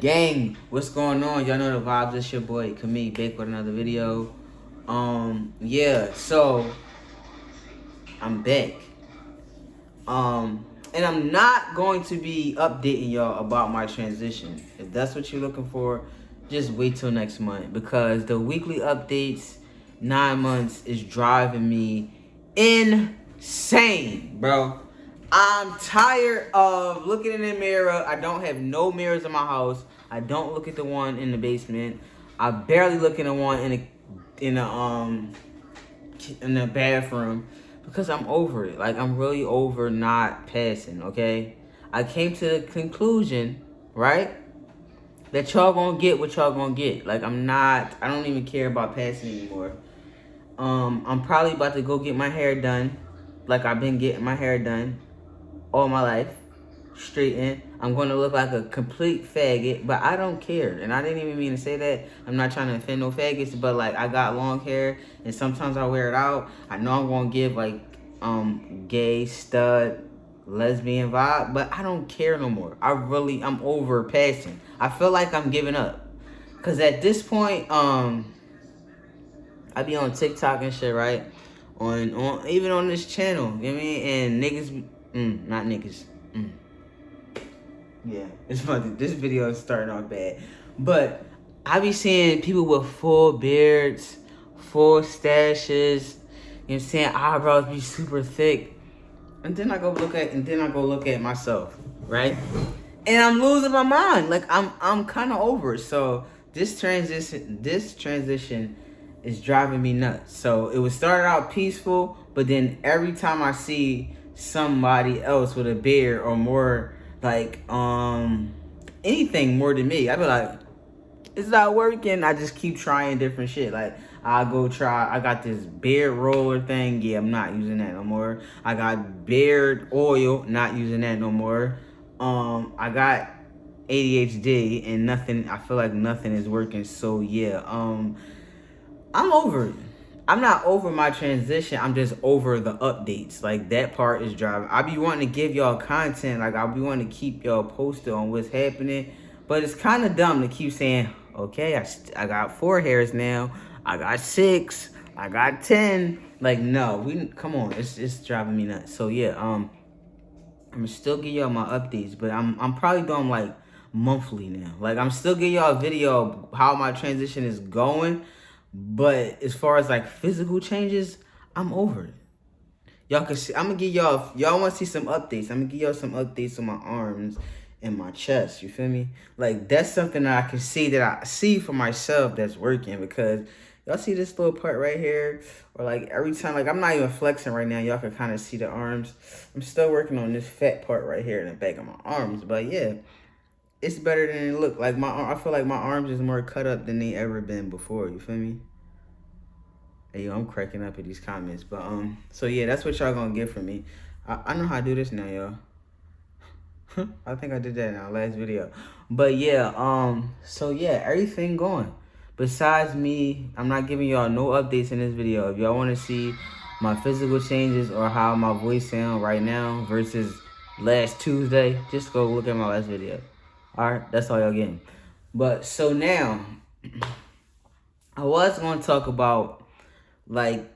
Gang, what's going on? Y'all know the vibes. It's your boy Kami back with another video. Yeah, so I'm back. And I'm not going to be updating y'all about my transition. If that's what you're looking for, just wait till next month, because the weekly updates, 9 months, is driving me insane, bro. I'm tired of looking in the mirror. I don't have no mirrors in my house. I don't look at the one in the basement. I barely look in the one in the bathroom, because I'm over it. Like, I'm really over not passing, okay? I came to the conclusion, right, that y'all gonna get what y'all gonna get. Like, I don't even care about passing anymore. I'm probably about to go get my hair done. Like, I've been getting my hair done all my life. Straightened. I'm gonna look like a complete faggot, but I don't care. And I didn't even mean to say that. I'm not trying to offend no faggots, but like, I got long hair and sometimes I wear it out. I know I'm gonna give like gay, stud, lesbian vibe, but I don't care no more. I'm over passing. I feel like I'm giving up. Cause at this point, I be on TikTok and shit, right? On even on this channel, you know what I mean? And niggas, not niggas. Yeah, it's funny. This video is starting off bad. But I be seeing people with full beards, full stashes, you know what I'm saying? Eyebrows be super thick. And then I go look at myself, right? And I'm losing my mind. Like, I'm kind of over it. So this transition is driving me nuts. So it was started out peaceful, but then every time I see somebody else with a beard or more, like anything more than me, I be like, it's not working. I just keep trying different shit. Like, I got this beard roller thing. Yeah, I'm not using that no more. I got beard oil, not using that no more. I got ADHD and I feel like nothing is working. So yeah, I'm over it. I'm not over my transition. I'm just over the updates. Like, that part is driving. I be wanting to give y'all content. Like, I'll be wanting to keep y'all posted on what's happening. But it's kind of dumb to keep saying, okay, I got 4 hairs now. I got 6. I got 10. Like, no, come on. It's driving me nuts. So yeah, I'm gonna still give y'all my updates, but I'm probably doing like monthly now. Like, I'm still giving y'all a video of how my transition is going. But as far as like physical changes, I'm over it. Y'all can see, I'm gonna give y'all want to see some updates. I'm gonna give y'all some updates on my arms and my chest. You feel me? Like, that's something that I can see, that I see for myself, that's working. Because y'all see this little part right here, or like every time, like, I'm not even flexing right now. Y'all can kind of see the arms. I'm still working on this fat part right here in the back of my arms. But yeah, it's better than it looked. Like, I feel like my arms is more cut up than they ever been before. You feel me? Hey, yo, I'm cracking up at these comments. But so yeah, that's what y'all gonna get from me. I know how to do this now, y'all. I think I did that in our last video. But yeah, so yeah, everything going. Besides me, I'm not giving y'all no updates in this video. If y'all wanna see my physical changes or how my voice sound right now versus last Tuesday, just go look at my last video. Alright, that's all y'all getting. But so now, I was gonna talk about, like,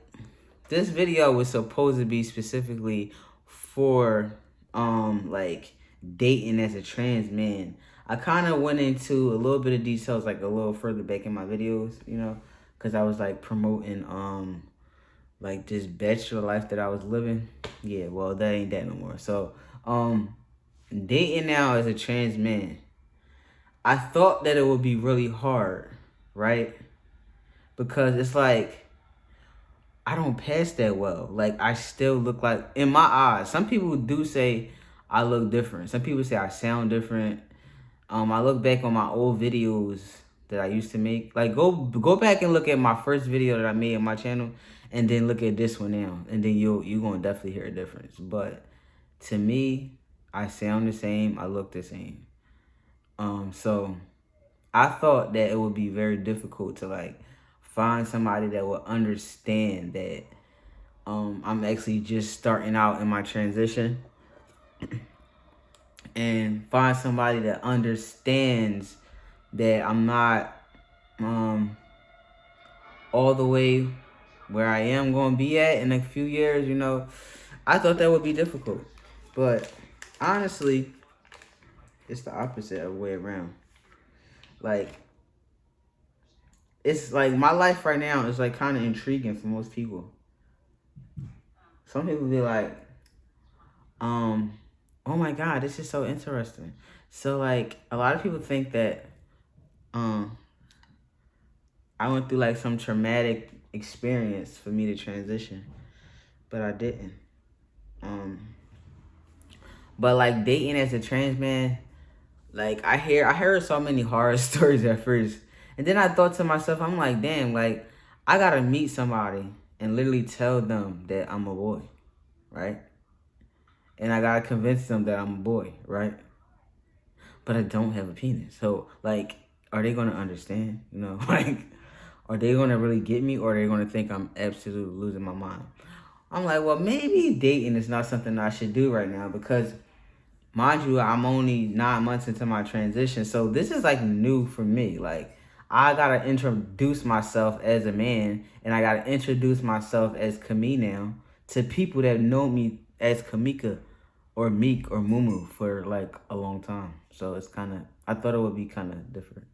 this video was supposed to be specifically for like dating as a trans man. I kind of went into a little bit of details, like a little further back in my videos, you know, because I was like promoting like this bachelor life that I was living. Yeah, well, that ain't that no more. So dating now as a trans man, I thought that it would be really hard, right? Because it's like, I don't pass that well. Like, I still look like, in my eyes, some people do say I look different. Some people say I sound different. I look back on my old videos that I used to make. Like, go back and look at my first video that I made on my channel, and then look at this one now, and then you're gonna definitely hear a difference. But to me, I sound the same. I look the same. So I thought that it would be very difficult to like find somebody that would understand that I'm actually just starting out in my transition, and find somebody that understands that I'm not all the way where I am going to be at in a few years, you know, I thought that would be difficult. But honestly, it's the opposite of the way around. Like, it's like my life right now is like kind of intriguing for most people. Some people be like, oh my God, this is so interesting. So like a lot of people think that I went through like some traumatic experience for me to transition, but I didn't. But like dating as a trans man, like I heard so many horror stories at first, and then I thought to myself, I'm like, damn, like I gotta meet somebody and literally tell them that I'm a boy, right? And I gotta convince them that I'm a boy, right? But I don't have a penis, so like, are they gonna understand? You know, like, are they gonna really get me, or are they gonna think I'm absolutely losing my mind? I'm like, well, maybe dating is not something I should do right now because, mind you, I'm only 9 months into my transition, so this is like new for me. Like, I gotta introduce myself as a man, and I gotta introduce myself as Kami now to people that know me as Kamika or Meek or Mumu for like a long time. So it's kind of, I thought it would be kind of different,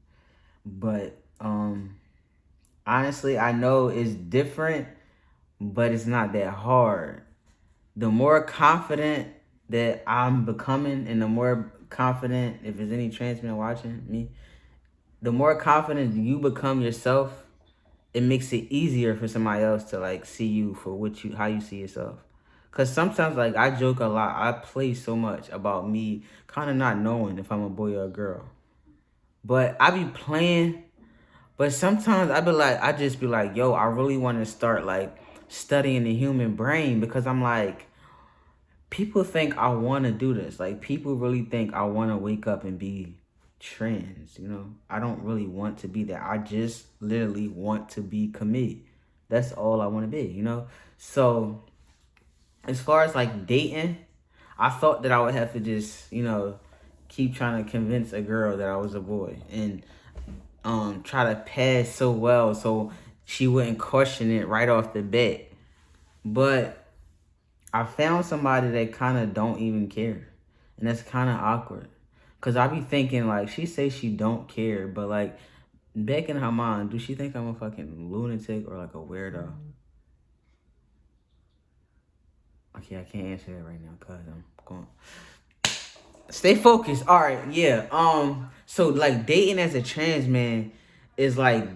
but honestly, I know it's different, but it's not that hard. The more confident that I'm becoming, and the more confident, if there's any trans men watching me, the more confident you become yourself, it makes it easier for somebody else to like see you for how you see yourself. Cause sometimes like I joke a lot, I play so much about me kind of not knowing if I'm a boy or a girl. But I be playing, but sometimes I just be like, yo, I really want to start like studying the human brain, because I'm like, people think I want to do this. Like, people really think I want to wake up and be trans, you know? I don't really want to be that. I just literally want to be Camille. That's all I want to be, you know? So, as far as like dating, I thought that I would have to just, you know, keep trying to convince a girl that I was a boy and try to pass so well so she wouldn't question it right off the bat. But I found somebody that kind of don't even care. And that's kind of awkward. Because I be thinking, like, she say she don't care, but, like, back in her mind, do she think I'm a fucking lunatic or, like, a weirdo? Okay, I can't answer that right now because I'm going. Stay focused. All right, yeah. So, like, dating as a trans man is, like,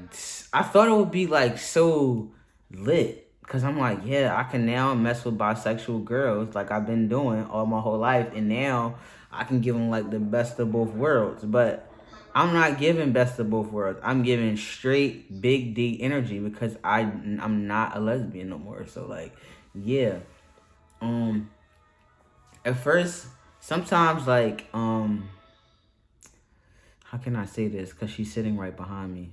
I thought it would be, like, so lit. Because I'm like, yeah, I can now mess with bisexual girls like I've been doing all my whole life. And now I can give them, like, the best of both worlds. But I'm not giving best of both worlds. I'm giving straight big D energy because I'm not a lesbian no more. So, like, yeah. At first, sometimes, like, how can I say this? Because she's sitting right behind me.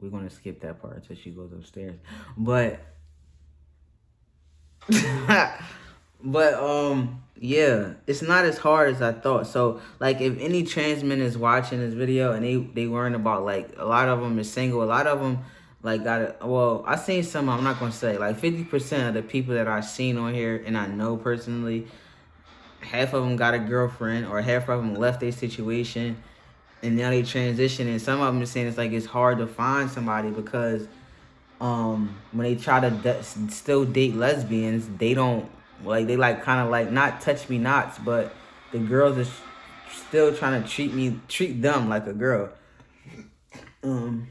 We're going to skip that part until she goes upstairs. But, yeah, it's not as hard as I thought. So, like, if any trans men is watching this video and they learn about, like, a lot of them is single, a lot of them, like, I seen some, I'm not going to say, like, 50% of the people that I've seen on here and I know personally, half of them got a girlfriend or half of them left their situation and now they transition. And some of them are saying it's like it's hard to find somebody because when they try to still date lesbians, they don't, like, they like kind of like not touch me nots, but the girls are still trying to treat them like a girl. And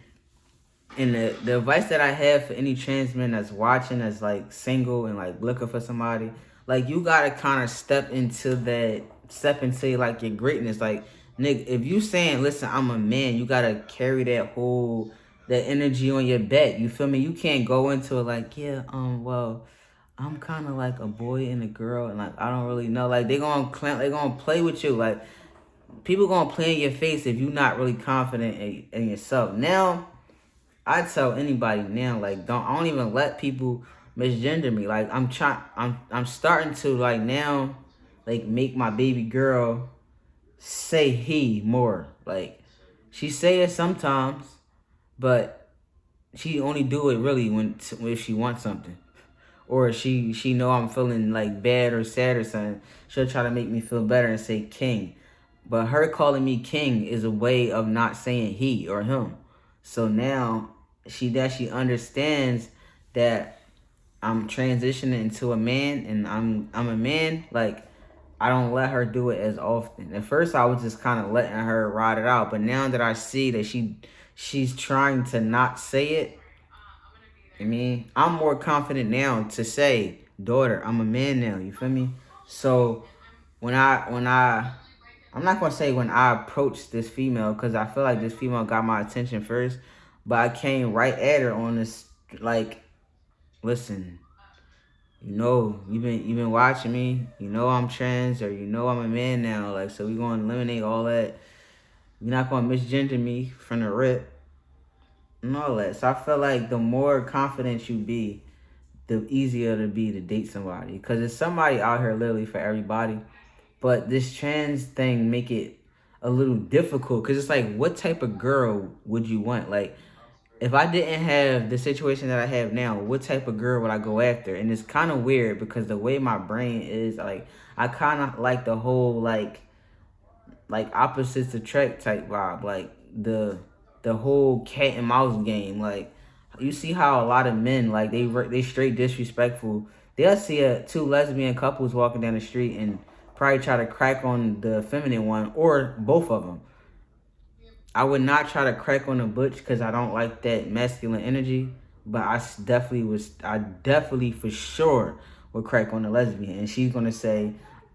the advice that I have for any trans men that's watching, that's like single and like looking for somebody, like, you gotta kind of step into like your greatness. Like, Nick, if you saying, listen, I'm a man, you gotta carry that energy on your back. You feel me? You can't go into it like, yeah, well, I'm kind of like a boy and a girl, and like I don't really know. Like, they gonna play with you. Like, people gonna play in your face if you're not really confident in yourself. Now, I tell anybody now, like, I don't even let people misgender me. Like, I'm starting to, like, now, like, make my baby girl say he more. Like, She say it sometimes, but she only do it really when if she wants something, or she know I'm feeling like bad or sad or something. She'll try to make me feel better and say king, but her calling me king is a way of not saying he or him. So now she understands that I'm transitioning into a man and I'm a man. Like, I don't let her do it as often. At first I was just kind of letting her ride it out, but now that I see that she's trying to not say it, I mean, I'm more confident now to say, daughter, I'm a man now, you feel me? So when I I'm not gonna say when I approached this female, because I feel like this female got my attention first, but I came right at her on this, like, listen, you've been watching me. You know I'm trans, or you know I'm a man now. Like, so we gonna eliminate all that. You're not gonna misgender me from the rip and all that. So I feel like the more confident you be, the easier it'll be to date somebody. Cause there's somebody out here literally for everybody. But this trans thing make it a little difficult. Cause it's like, what type of girl would you want? Like, if I didn't have the situation that I have now, what type of girl would I go after? And it's kind of weird because the way my brain is, like, I kind of like the whole like opposites attract type vibe, like the whole cat and mouse game. Like, you see how a lot of men, like, they straight disrespectful. They'll see two lesbian couples walking down the street and probably try to crack on the feminine one or both of them. I would not try to crack on a butch because I don't like that masculine energy. But I definitely for sure would crack on a lesbian, and she's gonna say,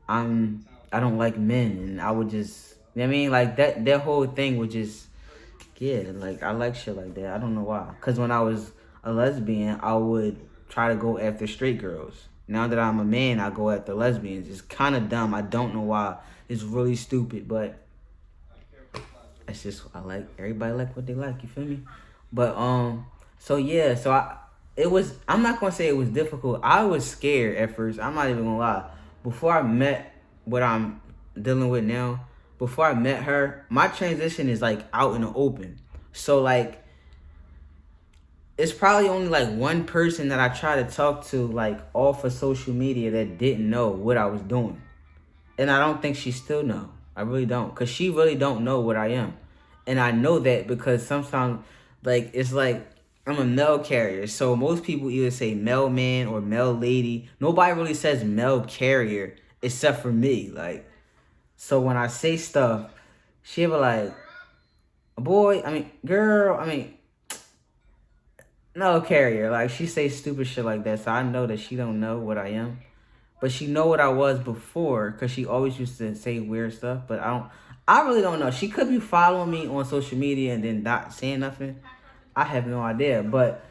I don't like men, and I would just, you know what I mean, like that whole thing would just, yeah, like I like shit like that. I don't know why. Cause when I was a lesbian, I would try to go after straight girls. Now that I'm a man, I go after lesbians. It's kind of dumb. I don't know why. It's really stupid, but it's just, I like, everybody like what they like, you feel me? But so yeah, so I'm not gonna say it was difficult. I was scared at first. I'm not even gonna lie. Before I met what I'm dealing with now, before I met her, my transition is like out in the open. So like, it's probably only like one person that I try to talk to like off of social media that didn't know what I was doing. And I don't think she still know. I really don't. Because she really don't know what I am. And I know that because sometimes, like, it's like, I'm a male carrier. So most people either say male man or male lady. Nobody really says male carrier except for me. Like, so when I say stuff, she'll be like, boy, I mean, girl, I mean, no carrier. Like, she say stupid shit like that. So I know that she don't know what I am. But she know what I was before because she always used to say weird stuff. But I really don't know. She could be following me on social media and then not saying nothing. I have no idea. But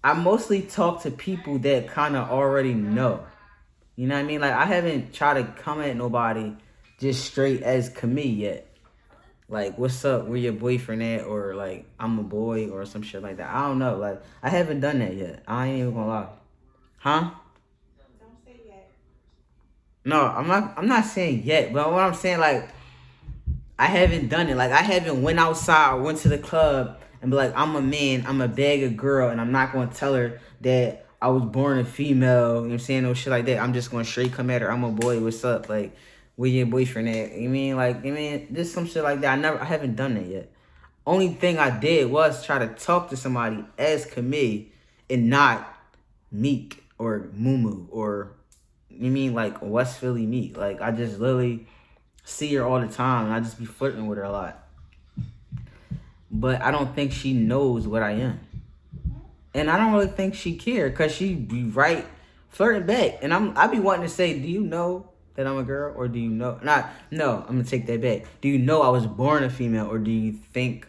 I mostly talk to people that kind of already know. You know what I mean? Like, I haven't tried to come at nobody just straight as Camille yet. Like, what's up? Where your boyfriend at? Or like, I'm a boy or some shit like that. I don't know. Like, I haven't done that yet. I ain't even gonna lie. Huh? No, I'm not saying yet, but what I'm saying, like, I haven't done it. Like, I haven't went outside or went to the club and be like, I'm a man, I'm a bag of girl, and I'm not gonna tell her that I was born a female, you know what I'm saying, no shit like that. I'm just gonna straight come at her, I'm a boy, what's up? Like, where your boyfriend at? You mean, like, you mean, just some shit like that. I haven't done that yet. Only thing I did was try to talk to somebody as Camille and not Meek or Mumu or, you mean, like West Philly Meek. Like, I just literally see her all the time and I just be flirting with her a lot. But I don't think she knows what I am. And I don't really think she care because she be right flirting back. And I be wanting to say, do you know that I'm a girl? Or do you know? No, I'm going to take that back. Do you know I was born a female? Or do you think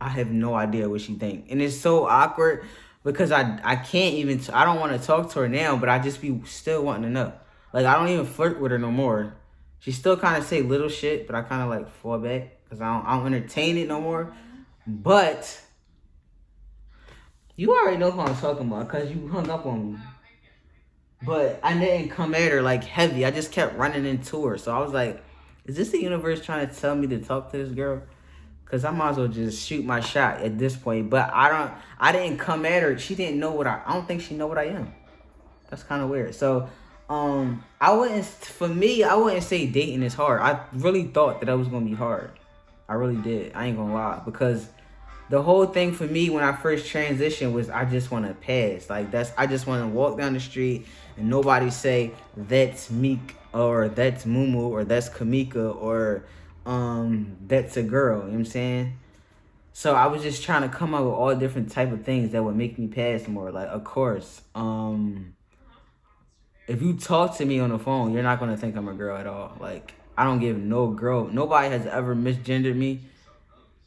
I have no idea what she think? And it's so awkward because I can't even, I don't want to talk to her now, but I just be still wanting to know. Like, I don't even flirt with her no more. She still kind of say little shit, but I kind of like fall back because I don't entertain it no more. But you already know who I'm talking about because you hung up on me. But I didn't come at her like heavy. I just kept running into her. So I was like, is this the universe trying to tell me to talk to this girl? Cause I might as well just shoot my shot at this point. But I didn't come at her. She didn't know what I don't think she know what I am. That's kind of weird. So, for me, I wouldn't say dating is hard. I really thought that was gonna be hard. I really did. I ain't gonna lie, because the whole thing for me when I first transitioned was I just want to pass. Like I just want to walk down the street and nobody say that's Meek or that's Mumu or that's Kamika or that's a girl. You know what I'm saying? So I was just trying to come up with all different type of things that would make me pass more. Like, of course, if you talk to me on the phone, you're not gonna think I'm a girl at all. Like, I don't give no girl. Nobody has ever misgendered me.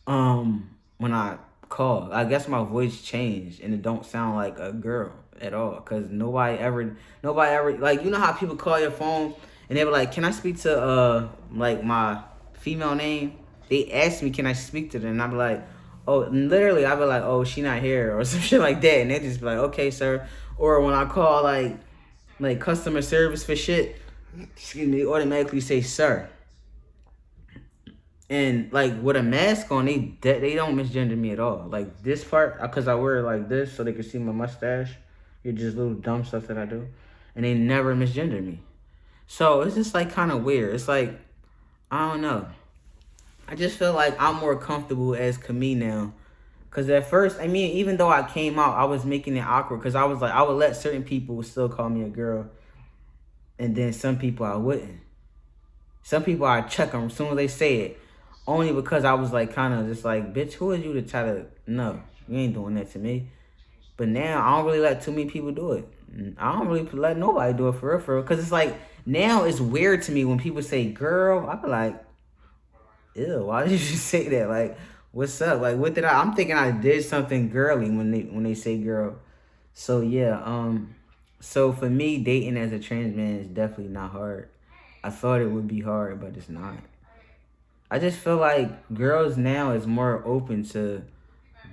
When I call, I guess my voice changed and it don't sound like a girl at all. Cause nobody ever, like, you know how people call your phone and they were like, "Can I speak to like my female name?" They asked me, "Can I speak to them?" And I be like, "Oh," literally, I be like, "Oh, she not here," or some shit like that, and they just be like, "Okay, sir." Or when I call like customer service for shit, excuse me, they automatically say sir. And like with a mask on, they don't misgender me at all. Like this part, cause I wear it like this so they can see my mustache. It's just little dumb stuff that I do, and they never misgender me. So it's just like kind of weird. It's like, I don't know. I just feel like I'm more comfortable as Camille now. Cause at first, I mean, even though I came out, I was making it awkward. Cause I was like, I would let certain people still call me a girl, and then some people I wouldn't. Some people I check them as soon as they say it. Only because I was like kind of just like, bitch, who is you to try to, no, you ain't doing that to me. But now I don't really let too many people do it. I don't really let nobody do it for real. Because it's like, now it's weird to me when people say girl. I be like, ew, why did you just say that? Like, what's up? Like, what did I'm thinking I did something girly when they say girl. So yeah, so for me, dating as a trans man is definitely not hard. I thought it would be hard, but it's not. I just feel like girls now is more open to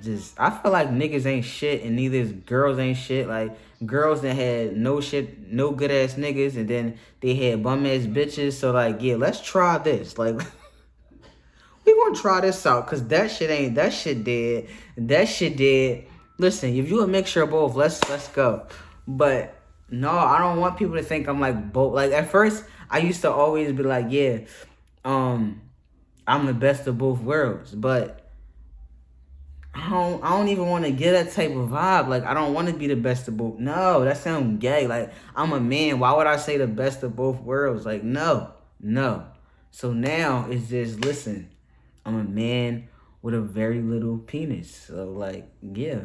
just, I feel like niggas ain't shit and neither is girls ain't shit. Like, girls that had no shit, no good ass niggas, and then they had bum ass bitches. So like, yeah, let's try this. Like, we gonna try this out, cause that shit dead. That shit dead. Listen, if you a mixture of both, let's go. But no, I don't want people to think I'm like both. Like at first, I used to always be like, yeah, I'm the best of both worlds, but I don't even want to get that type of vibe. Like, I don't want to be the best of both. No, that sounds gay. Like, I'm a man. Why would I say the best of both worlds? Like, no. So now it's just, listen, I'm a man with a very little penis. So like, yeah,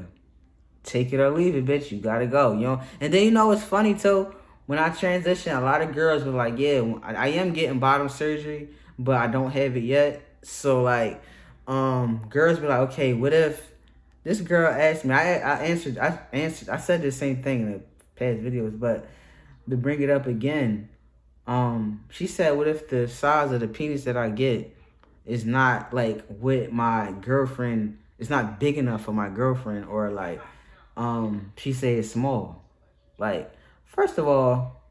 take it or leave it, bitch. You gotta go, you know. And then, you know what's funny too? When I transition, a lot of girls were like, yeah, I am getting bottom surgery, but I don't have it yet. So like, girls be like, okay, what if this girl asked me? I said the same thing in the past videos, but to bring it up again, she said, what if the size of the penis that I get is not like with my girlfriend, it's not big enough for my girlfriend, or like, she said it's small. Like, first of all,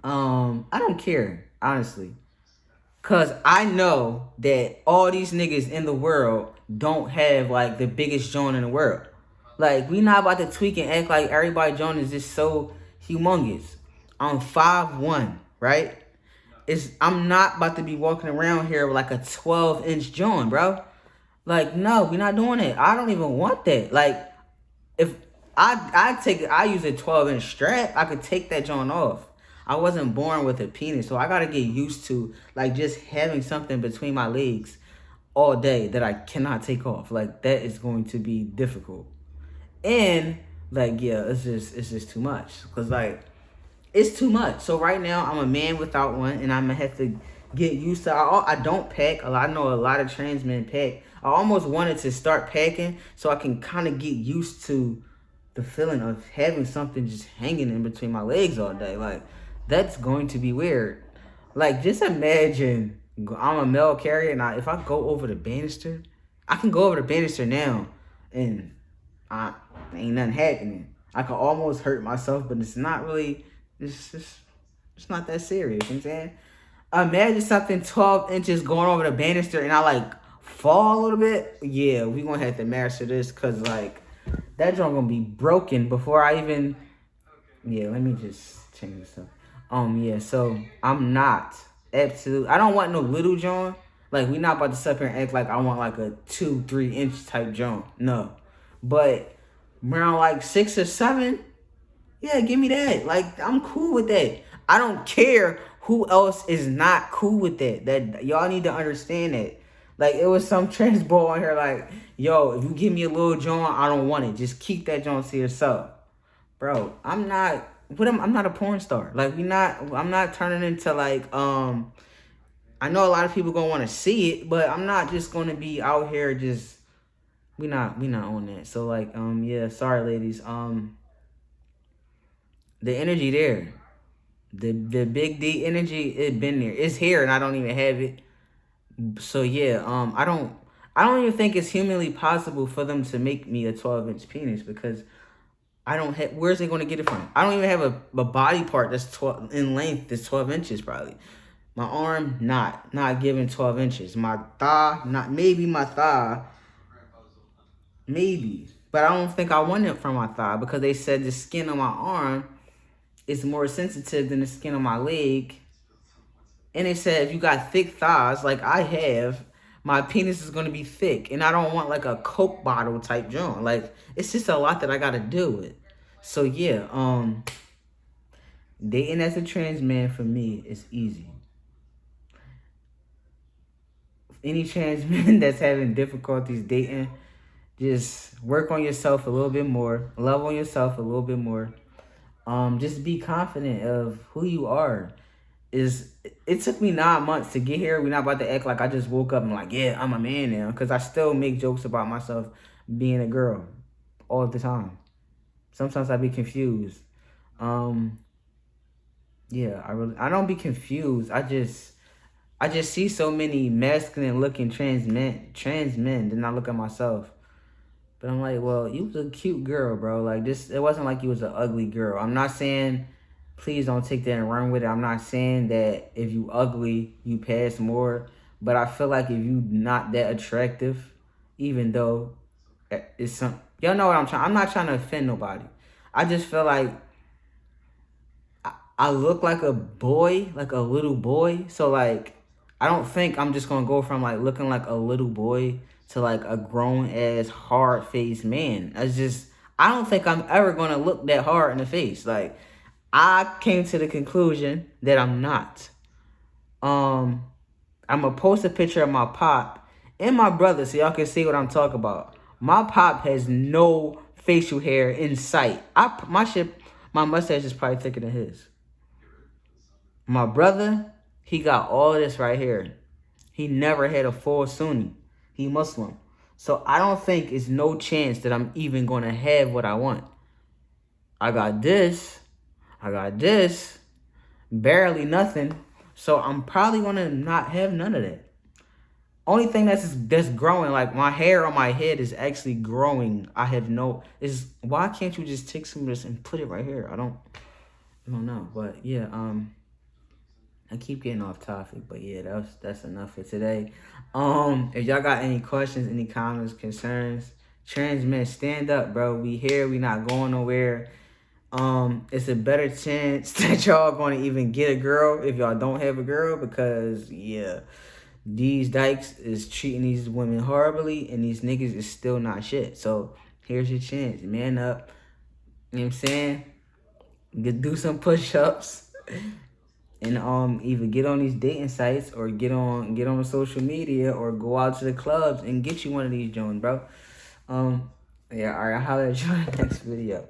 I don't care, honestly. Cause I know that all these niggas in the world don't have like the biggest joint in the world. Like, we not about to tweak and act like everybody joint is just so humongous. I'm 5'1", right? I'm not about to be walking around here with like a 12-inch joint, bro. Like, no, we're not doing it. I don't even want that. Like, if I use a 12-inch strap, I could take that joint off. I wasn't born with a penis, so I gotta get used to like just having something between my legs all day that I cannot take off. Like, that is going to be difficult. And like, yeah, it's just too much. Cause like, it's too much. So right now I'm a man without one, and I'm gonna have to get used to. I don't pack. I know a lot of trans men pack. I almost wanted to start packing so I can kind of get used to the feeling of having something just hanging in between my legs all day. Like, that's going to be weird. Like, just imagine I'm a mail carrier, and if I go over the banister, I can go over the banister now, and ain't nothing happening. I could almost hurt myself, but it's not really. It's not that serious. You know what I'm saying? Imagine something 12 inches going over the banister, and I like fall a little bit, yeah, we gonna have to master this, cause like that joint gonna be broken before I even. Yeah, let me just change this up. Yeah, so I'm not absolute. I don't want no little joint. Like, we not about to sit here and act like I want like a 2-3 inch type joint. No, but around like 6 or 7. Yeah, give me that. Like, I'm cool with that. I don't care who else is not cool with that. That y'all need to understand that. Like, it was some trans boy on here like, yo, if you give me a little joint, I don't want it. Just keep that joint to yourself. Bro, I'm not I'm not a porn star. Like, I'm not turning into like I know a lot of people gonna want to see it, but I'm not just gonna be out here just we not on that. So like yeah, sorry ladies. The energy there. The big D energy, it been there. It's here and I don't even have it. So yeah, I don't even think it's humanly possible for them to make me a 12-inch penis, because I don't have, where's they going to get it from? I don't even have a body part that's 12 in length, that's 12 inches probably. My arm, not giving 12 inches. My thigh, not, maybe my thigh, maybe. But I don't think I want it from my thigh, because they said the skin on my arm is more sensitive than the skin on my leg. And they said if you got thick thighs like I have, my penis is going to be thick. And I don't want like a Coke bottle type joint. Like, it's just a lot that I got to deal with. So yeah, dating as a trans man for me is easy. Any trans man that's having difficulties dating, just work on yourself a little bit more. Love on yourself a little bit more. Just be confident of who you are. It took me 9 months to get here. We're not about to act like I just woke up and like, yeah, I'm a man now. Because I still make jokes about myself being a girl all the time. Sometimes I be confused. Yeah, I don't be confused. I just see so many masculine looking trans men. Then I look at myself. But I'm like, well, you was a cute girl, bro. Like, this, it wasn't like you was an ugly girl. I'm not saying, please don't take that and run with it. I'm not saying that if you ugly, you pass more. But I feel like if you not that attractive, even though it's some, y'all know what I'm not trying to offend nobody. I just feel like I look like a boy, like a little boy. So like, I don't think I'm just gonna go from like looking like a little boy to like a grown ass hard faced man. I don't think I'm ever gonna look that hard in the face. Like, I came to the conclusion that I'm not. I'm gonna post a picture of my pop and my brother so y'all can see what I'm talking about. My pop has no facial hair in sight. My mustache is probably thicker than his. My brother, he got all this right here. He never had a full Sunni. He Muslim. So I don't think it's no chance that I'm even going to have what I want. I got this, barely nothing. So I'm probably going to not have none of that. Only thing that's growing, like my hair on my head is actually growing. Why can't you just take some of this and put it right here? I don't know. But yeah, I keep getting off topic, but yeah, that's enough for today. If y'all got any questions, any comments, concerns, trans men, stand up, bro. We here, we not going nowhere. It's a better chance that y'all gonna even get a girl if y'all don't have a girl, because yeah, these dykes is treating these women horribly and these niggas is still not shit. So here's your chance. Man up. You know what I'm saying? Do some push-ups. And either get on these dating sites or get on social media or go out to the clubs and get you one of these joints, bro. Yeah, alright, I'll holler at you in the next video.